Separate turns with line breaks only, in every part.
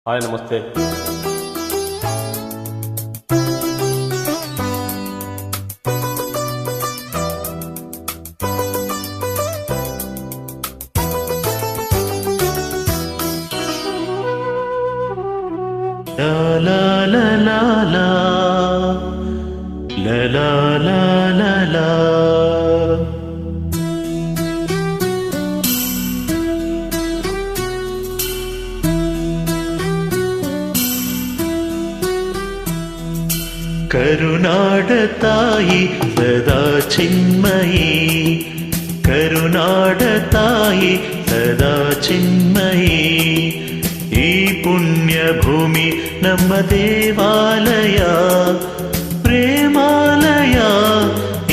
Hi ನಮಸ್ತೆ.
La la la la la la la la la. ಕರುನಾಡ ತಾಯಿ ಸದಾ ಚಿನ್ಮಯಿ, ಕರುನಾಡ ತಾಯಿ ಸದಾ ಚಿನ್ಮಯಿ. ಈ ಪುಣ್ಯ ಭೂಮಿ ನಮ್ಮ ದೇವಾಲಯ, ಪ್ರೇಮಾಲಯ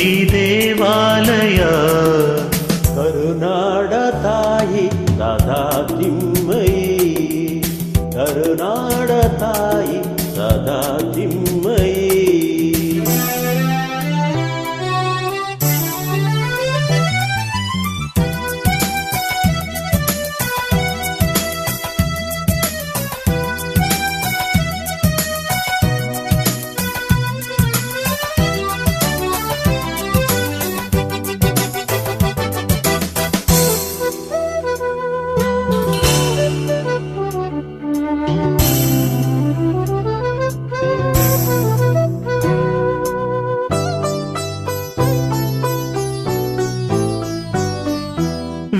ಈ ದೇವಾಲಯ.
ಕರುನಾಡ ತಾಯಿ ಸದಾ ಚಿನ್ಮಯಿ, ಕರುನಾಡ ತಾಯಿ ಸದಾ ಚಿನ್ಮಯಿ.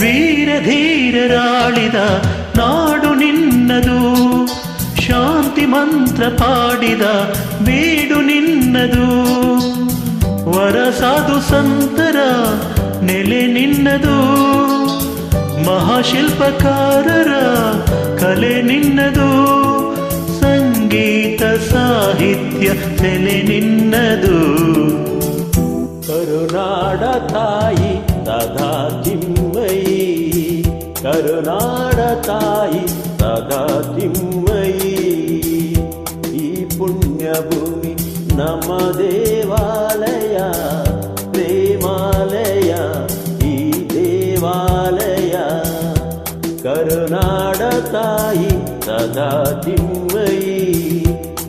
ವೀರ ಧೀರರಾಳಿದ ನಾಡು ನಿನ್ನದು, ಶಾಂತಿ ಮಂತ್ರ ಪಾಡಿದ ಬೀಡು ನಿನ್ನದು. ವರ ಸಾಧು ಸಂತರ ನೆಲೆ ನಿನ್ನದು, ಮಹಾಶಿಲ್ಪಕಾರರ ಕಲೆ ನಿನ್ನದು. ಸಂಗೀತ ಸಾಹಿತ್ಯ ಸೆಲೆ ನಿನ್ನದು.
ಕರುನಾಡ ತಾಯಿ ಸದಾ ಚಿನ್ಮಯಿ, ಕರುನಾಡ ತಾಯಿ ಸದಾ ಚಿನ್ಮಯಿ. ಈ ಪುಣ್ಯ ಭೂಮಿ ನಮ್ಮ ದೇವಾಲಯ, ಪ್ರೇಮಾಲಯ ಈ ದೇವಾಲಯ. ಕರುನಾಡ ತಾಯಿ ಸದಾ ಚಿನ್ಮಯಿ,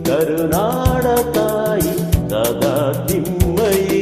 ಕರುನಾಡ ತಾಯಿ ಸದಾ ಚಿನ್ಮಯಿ.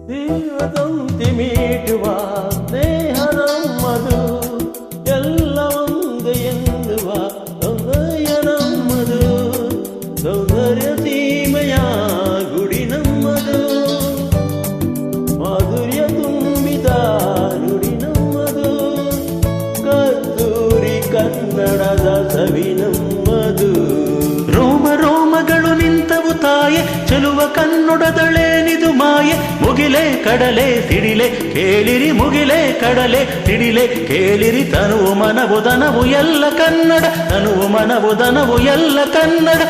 ದೇವದಂತೆ ಮೀಟುವ ಸ್ನೇಹ ನಮ್ಮದು, ಎಲ್ಲ ಒಂದು ಎನ್ನುವ ಸೌಂದರ್ಯ ನಮ್ಮದು. ಸೌಂದರ್ಯ ಸೀಮೆಯ ಗುಡಿ ನಮ್ಮದು, ಮಾಧುರ್ಯ ತುಂಬಿದ ನುಡಿ ನಮ್ಮದು. ಕಸ್ತೂರಿ ಕನ್ನಡದ ಸವಿ ನಮ್ಮದು.
ರೋಮ ರೋಮಗಳು ನಿಂತವು ತಾಯೆ, ಚೆಲುವ ಕನ್ನಡದಳೇನಿದು ಮಾಯೆ. ಮುಗಿಲೆ ಕಡಲೆ ಸಿಡಿಲೆ ಕೇಳಿರಿ, ಮುಗಿಲೆ ಕಡಲೆ ಸಿಡಿಲೆ ಕೇಳಿರಿ. ತನುವು ಮನವು ದನವು ಎಲ್ಲ ಕನ್ನಡ, ತನುವು ಮನವು ದನವು ಎಲ್ಲ ಕನ್ನಡ.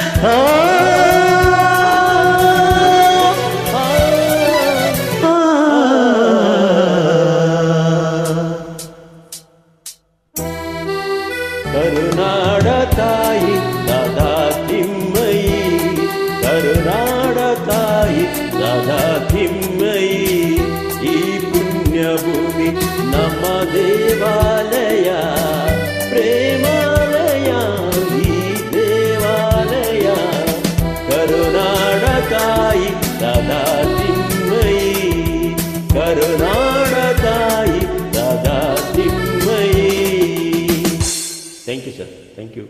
ಕರುನಾಡ ತಾಯಿ ಸದಾ ಚಿನ್ಮಯಿ, ಕರುನಾಡ ತಾಯಿ ಸದಾ ಚಿನ್ಮಯಿ. ಈ ಪುಣ್ಯ ಭೂಮಿ ನಮ್ಮ ದೇವಾಲಯ, ಪ್ರೇಮಾಲಯ ಈ ದೇವಾಲಯ. ಕರುನಾಡ ತಾಯಿ ಸದಾ ಚಿನ್ಮಯಿ, ಕರುನಾಡ ತಾಯಿ ಸದಾ Chinmayi. Thank you sir, thank you.